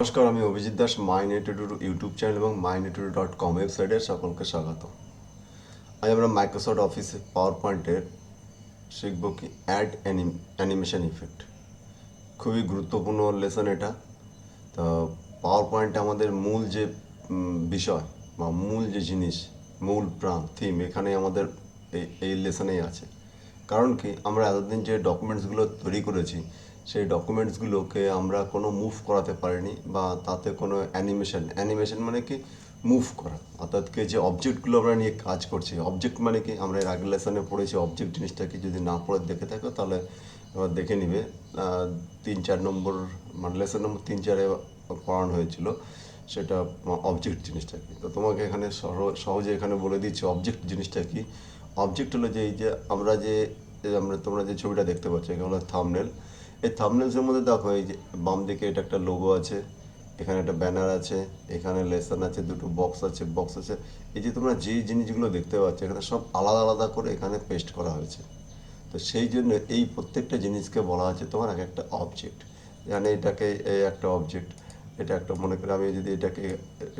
নমস্কার, আমি Abhijit Das মাইনেটুডু YouTube channel এবং mynetudu.com ওয়েবসাইটে সকলকে স্বাগত। আজ আমরা মাইক্রোসফট অফিসে পাওয়ার পয়েন্টের শিখব কি অ্যানিমেশন ইফেক্ট। খুবই গুরুত্বপূর্ণ লেসন এটা। তো পাওয়ার পয়েন্টে আমাদের মূল যে বিষয় বা মূল যে জিনিস, মূল প্রাণ থিম এখানে আমাদের এই লেসনেই আছে। কারণ কি, আমরা এতদিন যে ডকুমেন্টসগুলো তৈরি করেছি সেই ডকুমেন্টসগুলোকে আমরা কোনো মুভ করাতে পারিনি, বা তাতে কোনো অ্যানিমেশন মানে কি মুভ করা, অর্থাৎ কি যে অবজেক্টগুলো আমরা নিয়ে কাজ করছি। অবজেক্ট মানে কি, আমরা এর আগের লেসনে পড়েছি অবজেক্ট জিনিসটা কি। যদি না পড়ে দেখে থাকো তাহলে এবার দেখে নিবে। 3-4 নম্বর মানে লেসন নম্বর 3-4-এ পড়ানো হয়েছিল সেটা অবজেক্ট জিনিসটা কি। তো তোমাকে এখানে সহজে এখানে বলে দিচ্ছি অবজেক্ট জিনিসটা কি। অবজেক্ট হলো যে এই যে তোমরা যে ছবিটা দেখতে পাচ্ছ, এখানে হলো থাম্বনেল। এই থাম্বনেলসের মধ্যে দেখো, এই যে বাম দিকে এটা একটা লোগো আছে, এখানে একটা ব্যানার আছে, এখানে লেসন আছে, দুটো বক্স আছে। এই যে তোমরা যে জিনিসগুলো দেখতে পাচ্ছ এখানে সব আলাদা আলাদা করে এখানে পেস্ট করা হয়েছে। তো সেই জন্য এই প্রত্যেকটা জিনিসকে বলা হচ্ছে তোমার এক একটা অবজেক্ট। মানে এটাকে এই একটা অবজেক্ট, এটা একটা, মনে করে আমি যদি এটাকে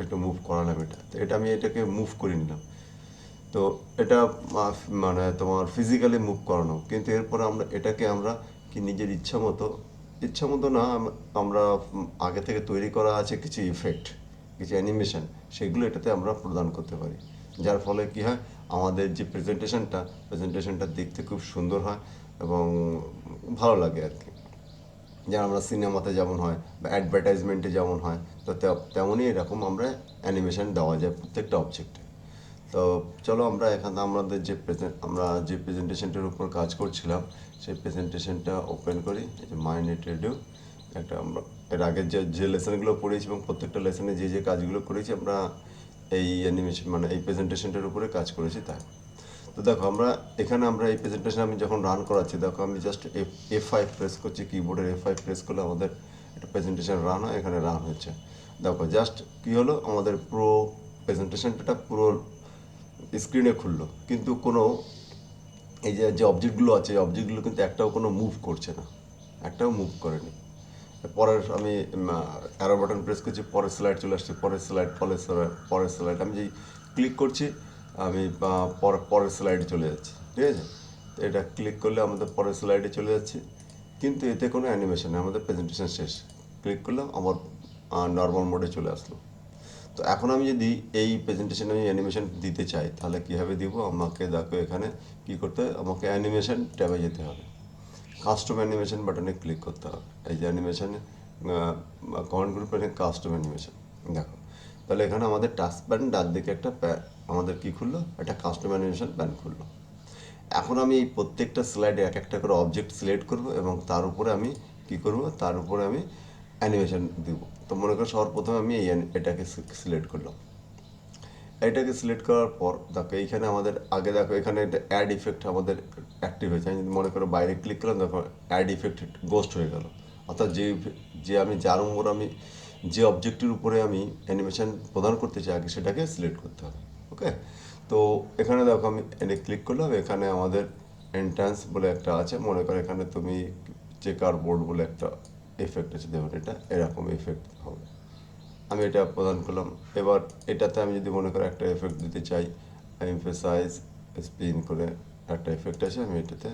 একটু মুভ করালাম, তো এটা আমি এটাকে মুভ করে নিলাম। তো এটা মানে তোমার ফিজিক্যালি মুভ করানো, কিন্তু এরপরে আমরা কি নিজের ইচ্ছা মতো না, আমরা আগে থেকে তৈরি করা আছে কিছু ইফেক্ট, কিছু অ্যানিমেশন, সেগুলো এটাতে আমরা প্রদান করতে পারি। যার ফলে কি হয়, আমাদের যে প্রেজেন্টেশনটা দেখতে খুব সুন্দর হয় এবং ভালো লাগে আর কি। যেমন আমরা সিনেমাতে যেমন হয় বা অ্যাডভার্টাইজমেন্টে যেমন হয়, তো তেমনই এরকম আমরা অ্যানিমেশন দেওয়া যায় প্রত্যেকটা অবজেক্টে। তো চলো আমরা এখানে আমরা যে প্রেজেন্টেশনটার উপর কাজ করছিলাম সেই প্রেজেন্টেশনটা ওপেন করি। এই যে মাইনেট রেডিও একটা, আমরা এর আগে যে লেসনগুলো পড়েছি এবং প্রত্যেকটা লেসনে যে কাজগুলো করেছি আমরা এই অ্যানিমেশন মানে এই প্রেজেন্টেশনটার উপরে কাজ করেছি তাই। তো দেখো আমরা এই প্রেজেন্টেশন আমি যখন রান করাচ্ছি, দেখো আমি জাস্ট F5 প্রেস করছি, কিবোর্ডের F5 প্রেস করলে আমাদের একটা প্রেজেন্টেশন রান হয়, এখানে রান হচ্ছে। দেখো জাস্ট কি হলো, আমাদের পুরো প্রেজেন্টেশনটা পুরো স্ক্রিনে খুললো, কিন্তু কোনো এই যে অবজেক্টগুলো আছে এই অবজেক্টগুলো কিন্তু একটাও কোনো মুভ করছে না, একটাও মুভ করেনি। পরের আমি অ্যারো বাটন প্রেস করছি, পরের স্লাইড চলে আসছে, পরের স্লাইড আমি যেই ক্লিক করছি আমি পরের স্লাইডে চলে যাচ্ছি, ঠিক আছে। তো এটা ক্লিক করলে আমাদের পরের স্লাইডে চলে যাচ্ছে, কিন্তু এতে কোনো অ্যানিমেশন নেই, আমাদের প্রেজেন্টেশন শেষ। ক্লিক করলাম, আমার নর্মাল মোডে চলে আসলো। তো এখন আমি যদি এই প্রেজেন্টেশনে আমি অ্যানিমেশন দিতে চাই তাহলে কীভাবে দিব, আমাকে দেখো এখানে কী করতে হবে, আমাকে অ্যানিমেশন ট্যাবে যেতে হবে, কাস্টম অ্যানিমেশন বাটনে ক্লিক করতে হবে। এই যে অ্যানিমেশনে কমান্ড গ্রুপ, এখানে কাস্টম অ্যানিমেশন দেখো। তাহলে এখানে আমাদের টাস্ক প্যান ডান দিকে একটা আমাদের কী খুললো, একটা কাস্টম অ্যানিমেশন প্যান খুললো। এখন আমি এই প্রত্যেকটা স্লাইডে এক একটা করে অবজেক্ট সিলেক্ট করব এবং তার উপরে আমি কী করব, তার উপরে আমি অ্যানিমেশন দিব। তো মনে করো সবার প্রথমে আমি এটাকে সিলেক্ট করলাম। এটাকে সিলেক্ট করার পর দেখো এইখানে আমাদের আগে দেখো এখানে একটা অ্যাড ইফেক্ট আমাদের অ্যাক্টিভ হয়েছে। আমি যদি মনে করো বাইরে ক্লিক করলাম, দেখো অ্যাড ইফেক্ট গোস্ট হয়ে গেল। অর্থাৎ যার উপর আমি যে অবজেক্টের উপরে আমি অ্যানিমেশন প্রদান করতে চাই আগে সেটাকে সিলেক্ট করতে হবে। ওকে, তো এখানে দেখো আমি এনে ক্লিক করলাম, এখানে আমাদের এন্ট্রান্স বলে একটা আছে, মনে করো এখানে তুমি চেকার বোর্ড বলে একটা এফেক্ট আছে, দেখুন এটা এরকম এফেক্ট হবে। আমি এটা প্রদান করলাম। এবার এটাতে আমি যদি মনে করি একটা এফেক্ট দিতে চাই, এমফেসাইজ স্পিন করে একটা এফেক্ট আছে, আমি এটাতে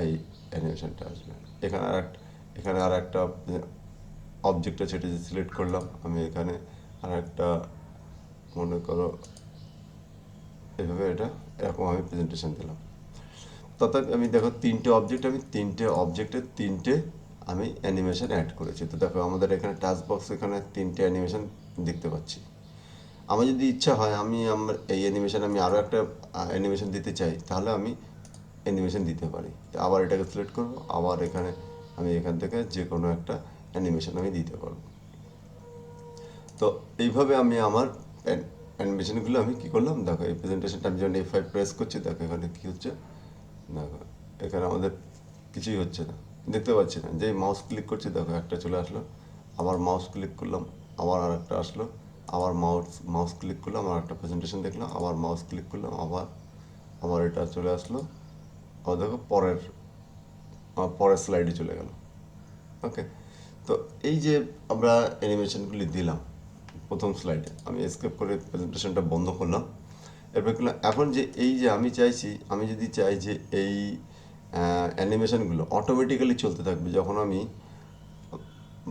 এই অ্যানিমেশনটা আসবে। এখানে আর একটা অবজেক্ট আছে, এটা সিলেক্ট করলাম আমি। এখানে আর একটা মনে করো এভাবে এটা এরকম আমি প্রেজেন্টেশন দিলাম। তথাপি আমি দেখো তিনটে অবজেক্টের তিনটে আমি অ্যানিমেশন অ্যাড করেছি। তো দেখো আমাদের এখানে টাচ বক্স, এখানে তিনটে অ্যানিমেশন দেখতে পাচ্ছি। আমার যদি ইচ্ছা হয় আমার এই অ্যানিমেশন আমি আরও একটা অ্যানিমেশন দিতে চাই, তাহলে আমি অ্যানিমেশন দিতে পারি। আবার এটাকে সিলেক্ট করব, আবার আমি এখান থেকে যে কোনো একটা অ্যানিমেশন আমি দিতে পারবো। তো এইভাবে আমি আমার অ্যানিমেশনগুলো আমি কী করলাম, দেখো এই প্রেজেন্টেশনটা আমি যখন F5 প্রেস করছি, দেখো এখানে কী হচ্ছে, দেখো এখানে আমাদের কিছুই হচ্ছে না, দেখতে পাচ্ছি না। যেই মাউস ক্লিক করছি দেখো একটা চলে আসলো, আবার মাউস ক্লিক করলাম, আবার আর একটা আসলো, আবার মাউস ক্লিক করলাম, আর একটা প্রেজেন্টেশন দেখলাম, আবার মাউস ক্লিক করলাম, আবার এটা চলে আসলো, আবার দেখো পরের স্লাইডে চলে গেল। ওকে, তো এই যে আমরা অ্যানিমেশনগুলি দিলাম প্রথম স্লাইডে, আমি এসকেপ করে প্রেজেন্টেশনটা বন্ধ করলাম। এরপর এখন যে এই যে আমি চাইছি, আমি যদি চাই যে এই অ্যানিমেশনগুলো অটোমেটিক্যালি চলতে থাকবে যখন আমি,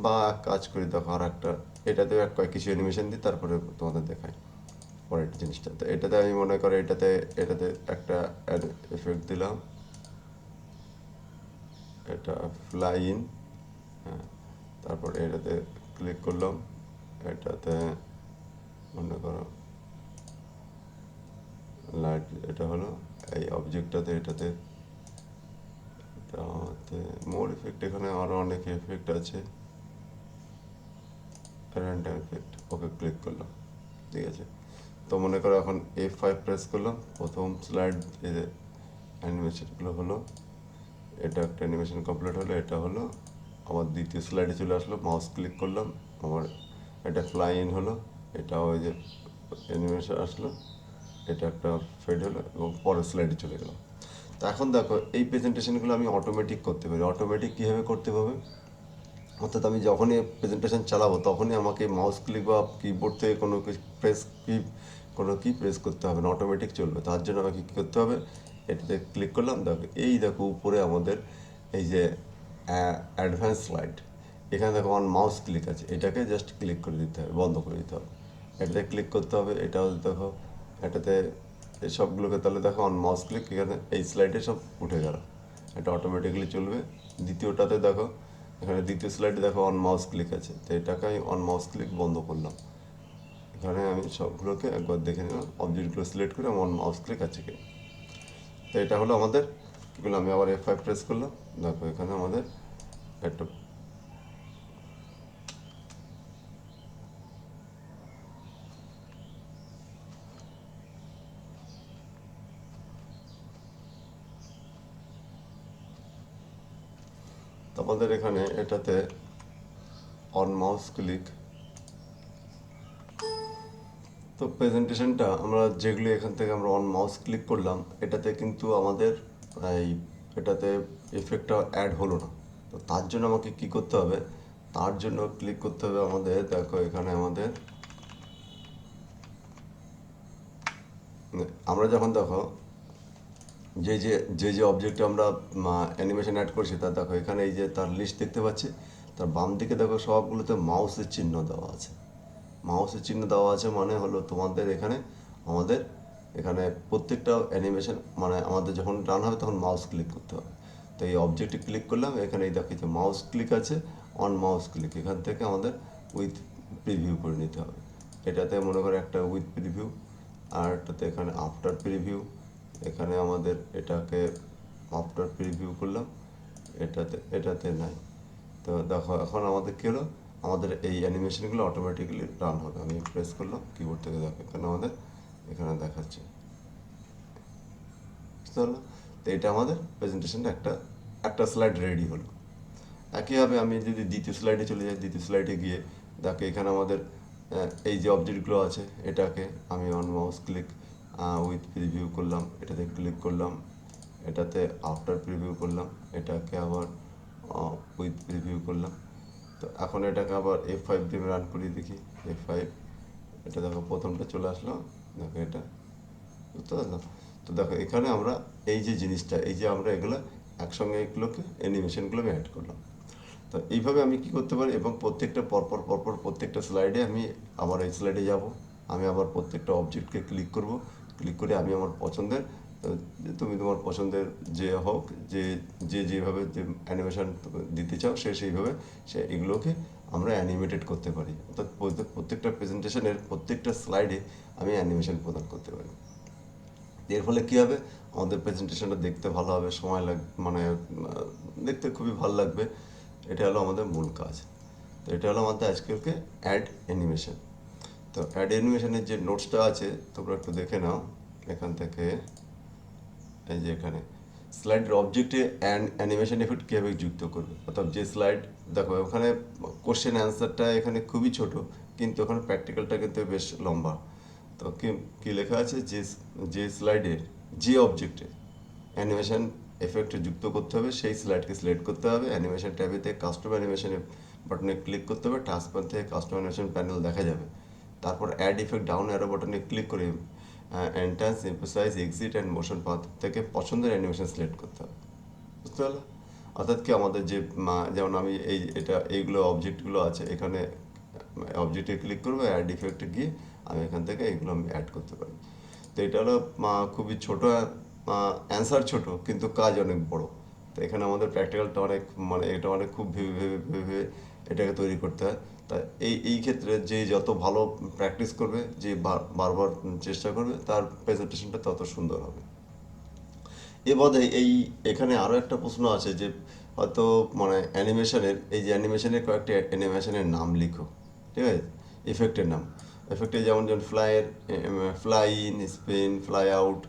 বা কাজ করি দেখো আর একটা, এটাতেও কিছু অ্যানিমেশন দিই তারপরে তোমাদের দেখাই পরের জিনিসটা। তো এটাতে আমি মনে করি এটাতে এটাতে একটা এফেক্ট দিলাম, এটা ফ্লাই ইন, হ্যাঁ, তারপর এটাতে ক্লিক করলাম, এটাতে মনে করো লাইট, এটা হলো এই অবজেক্টটাতে, এটাতে মোর এফেক্ট, এখানে আরও অনেক এফেক্ট আছে, র্যান্ডম এফেক্ট, ওকে ক্লিক করলাম, ঠিক আছে। তো মনে করো এখন F5 প্রেস করলাম, প্রথম স্লাইড অ্যানিমেশনগুলো হলো, এটা একটা অ্যানিমেশন কমপ্লিট হলো, এটা হলো আমার দ্বিতীয় স্লাইডে চলে আসলো, মাউস ক্লিক করলাম, আমার এটা ফ্লাই ইন হলো, এটাও ওই যে অ্যানিমেশন আসলো, এটা একটা ফেড হলো এবং পরের স্লাইডে চলে গেলাম। তো এখন দেখো এই প্রেজেন্টেশনগুলো আমি অটোমেটিক করতে পারি। অটোমেটিক কীভাবে করতে হবে, অর্থাৎ আমি যখনই প্রেজেন্টেশন চালাবো তখনই আমাকে মাউস ক্লিক বা কিবোর্ড থেকে কোনো কি প্রেস করতে হবে না, অটোমেটিক চলবে। তার জন্য আমাকে কী করতে হবে, এটাতে ক্লিক করলাম, দেখো এই দেখো উপরে আমাদের এই যে অ্যাডভান্স স্লাইড, এখানে দেখো অন মাউস ক্লিক আছে, এটাকে জাস্ট ক্লিক করে দিতে হবে, বন্ধ করে দিতে হবে, এটাতে ক্লিক করতে হবে। এটাও দেখো এটাতে এই সবগুলোকে, তাহলে দেখো অন মাউস ক্লিক, এখানে এই স্লাইডে সব উঠে গেল, এটা অটোমেটিক্যালি চলবে। দ্বিতীয়টাতে দেখো, এখানে দ্বিতীয় স্লাইডে দেখো অন মাউস ক্লিক আছে, তো এটাকে আমি অন মাউস ক্লিক বন্ধ করলাম। এখানে আমি সবগুলোকে একবার দেখে নিলাম, অবজেক্টগুলো সিলেক্ট করে অন মাউস ক্লিক আছে কি। তো এটা হলো আমাদের কী করলাম, আমি আবার F5 প্রেস করলাম, দেখো এখানে আমাদের একটা আমাদের এখানে এটাতে অন মাউস ক্লিক, তো প্রেজেন্টেশনটা আমরা যেগুলো এখান থেকে আমরা অন মাউস ক্লিক করলাম, এটাতে কিন্তু আমাদের এই এটাতে এফেক্টটা অ্যাড হলো না। তো তার জন্য আমাকে কি করতে হবে, তার জন্য ক্লিক করতে হবে আমাদের, দেখো এখানে আমাদের আমরা যখন দেখো যে অবজেক্টে আমরা অ্যানিমেশন অ্যাড করছি, তা দেখো এখানে এই যে তার লিস্ট দেখতে পাচ্ছি, তার বাম দিকে দেখো সবগুলোতে মাউসের চিহ্ন দেওয়া আছে। মাউসের চিহ্ন দেওয়া আছে মানে হলো তোমাদের এখানে আমাদের এখানে প্রত্যেকটা অ্যানিমেশন মানে আমাদের যখন রান হবে তখন মাউস ক্লিক করতে হবে। তো এই অবজেক্টে ক্লিক করলাম, এখানে এই দেখো যে মাউস ক্লিক আছে, অন মাউস ক্লিক, এখান থেকে আমাদের উইথ প্রিভিউ করে নিতে হবে। এটাতে মনে করো একটা উইথ প্রিভিউ, আর একটাতে এখানে আফটার প্রিভিউ, এখানে আমাদের এটাকে আফটার প্রিভিউ করলাম, এটাতে নাই। তো দেখো এখন আমাদের কী হলো, আমাদের এই অ্যানিমেশনগুলো অটোমেটিক্যালি রান হবে। আমি প্রেস করলাম কিবোর্ড থেকে, দেখো এখানে আমাদের এখানে দেখাচ্ছে, বুঝতে পারলো। তো এটা আমাদের প্রেজেন্টেশনটা একটা একটা স্লাইড রেডি হলো। একইভাবে আমি যদি দ্বিতীয় স্লাইডে চলে যাই, দ্বিতীয় স্লাইডে গিয়ে দেখো এখানে আমাদের এই যে অবজেক্টগুলো আছে, এটাকে আমি on mouse click with preview করলাম, এটাতে ক্লিক করলাম, এটাতে আফটার প্রিভিউ করলাম, এটাকে আবার উইথ প্রিভিউ করলাম। তো এখন এটাকে আবার F5 দিয়ে রান করিয়ে দেখি, F5, এটা দেখো প্রথমটা চলে আসলো, দেখো এটা, বুঝতে পারলাম। তো দেখো এখানে আমরা এই যে জিনিসটা, এই যে আমরা এগুলো একসঙ্গে এগুলোকে অ্যানিমেশনগুলোকে অ্যাড করলাম। তো এইভাবে আমি কি করতে পারি, এবং প্রত্যেকটা পরপর প্রত্যেকটা স্লাইডে আমি আবার এই স্লাইডে যাব, আমি আবার প্রত্যেকটা অবজেক্টকে ক্লিক করব, ক্লিক করে আমি আমার পছন্দের, তুমি তোমার পছন্দের যে হোক, যেভাবে যে অ্যানিমেশন দিতে চাও সেইভাবে এগুলোকে আমরা অ্যানিমেটেড করতে পারি। অর্থাৎ প্রত্যেকটা প্রেজেন্টেশনের প্রত্যেকটা স্লাইডে আমি অ্যানিমেশন প্রদান করতে পারি। এর ফলে কী হবে, আমাদের প্রেজেন্টেশনটা দেখতে ভালো হবে, সময় মানে দেখতে খুবই ভালো লাগবে। এটা হলো আমাদের মূল কাজ। তো এটা হলো আমাদের আজকালকে অ্যাড অ্যানিমেশন। তো অ্যাড অ্যানিমেশনের যে নোটসটা আছে তোমরা একটু দেখে নাও এখান থেকে। এই যে এখানে স্লাইডের অবজেক্টে অ্যানিমেশন এফেক্ট কীভাবে যুক্ত করবে, অর্থাৎ যে স্লাইড দেখো ওখানে কোশ্চেন অ্যান্সারটা এখানে খুবই ছোট, কিন্তু ওখানে প্র্যাকটিক্যালটা কিন্তু বেশ লম্বা। তো কি লেখা আছে, যে স্লাইডের যে অবজেক্টে অ্যানিমেশন এফেক্ট যুক্ত করতে হবে সেই স্লাইডকে সিলেক্ট করতে হবে, অ্যানিমেশন ট্যাবেতে কাস্টম অ্যানিমেশনে বাটনে ক্লিক করতে হবে, টাস্ক বার থেকে কাস্টমাইজেশন প্যানেল দেখা যাবে। তারপর অ্যাড ইফেক্ট ডাউন অ্যারো বাটনে ক্লিক করে entrance, emphasise, exit and motion path থেকে পছন্দের অ্যানিমেশন সিলেক্ট করতে হবে। বুঝতে পারলে? অর্থাৎ কি আমাদের যে যেমন আমি এইগুলো অবজেক্টগুলো আছে এখানে অবজেক্টে ক্লিক করবো, অ্যাড ইফেক্টে গিয়ে আমি এখান থেকে এগুলো আমি অ্যাড করতে পারি। তো এটা হলো খুবই ছোট অ্যান্সার, ছোট কিন্তু কাজ অনেক বড়। তো এখানে আমাদের প্র্যাকটিক্যালটা অনেক এটা অনেক খুব ভেবে ভেবে ভেবে এটাকে তৈরি করতে হয়। তা এই ক্ষেত্রে যে যত ভালো প্র্যাকটিস করবে, যে বারবার চেষ্টা করবে, তার প্রেজেন্টেশনটা তত সুন্দর হবে। এবারে এখানে আরও একটা প্রশ্ন আছে যে হয়তো অ্যানিমেশনের, এই যে অ্যানিমেশনের কয়েকটি অ্যানিমেশনের নাম লিখো, ঠিক আছে, ইফেক্টের নাম। ইফেক্টে যেমন fly in, spin, fly out,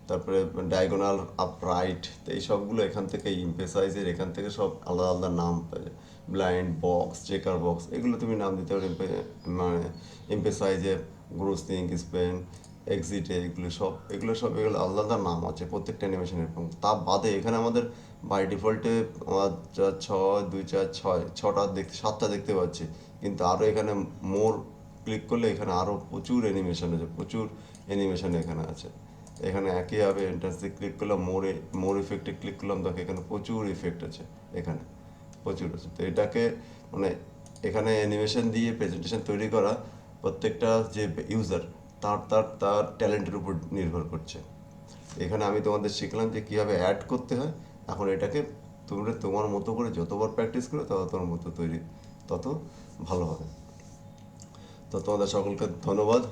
তারপরে ডায়াগোনাল, আপরাইট, তো এই সবগুলো এখান থেকে ইমপেসাইজের এখান থেকে সব আলাদা আলাদা নাম পাওয়া যায়। ব্লাইন্ড বক্স, চেকার বক্স, এগুলো তুমি নাম দিতে পারো। ইমপেসাইজে, গ্রুসিং, স্পেন, এক্সিটে, এগুলো আলাদা আলাদা নাম আছে প্রত্যেকটা অ্যানিমেশনের। তা বাদে এখানে আমাদের বাই ডিফল্টে 7টা দেখতে পাচ্ছি, কিন্তু আরও এখানে মোর ক্লিক করলে এখানে আরও প্রচুর অ্যানিমেশন আছে, প্রচুর অ্যানিমেশন এখানে আছে। এখানে একইভাবে এন্ট্রান্সে ক্লিক করলাম, মোর ইফেক্টে ক্লিক করলাম, দেখো এখানে প্রচুর ইফেক্ট আছে, এখানে প্রচুর আছে। তো এটাকে মানে এখানে অ্যানিমেশন দিয়ে প্রেজেন্টেশন তৈরি করা প্রত্যেকটা যে ইউজার, তার ট্যালেন্টের উপর নির্ভর করছে। এখানে আমি তোমাদের শিখলাম যে কীভাবে অ্যাড করতে হয়। এখন এটাকে তোমরা তোমার মতো করে যতবার প্র্যাকটিস করো তোমার মতো তত ভালো হবে। তো তোমাদের সকলকে ধন্যবাদ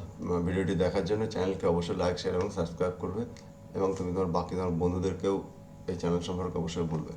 ভিডিওটি দেখার জন্য। চ্যানেলকে অবশ্যই লাইক, শেয়ার এবং সাবস্ক্রাইব করবে, এবং তুমি তোমার বন্ধুদেরকেও এই চ্যানেল সম্পর্কে অবশ্যই বলবে।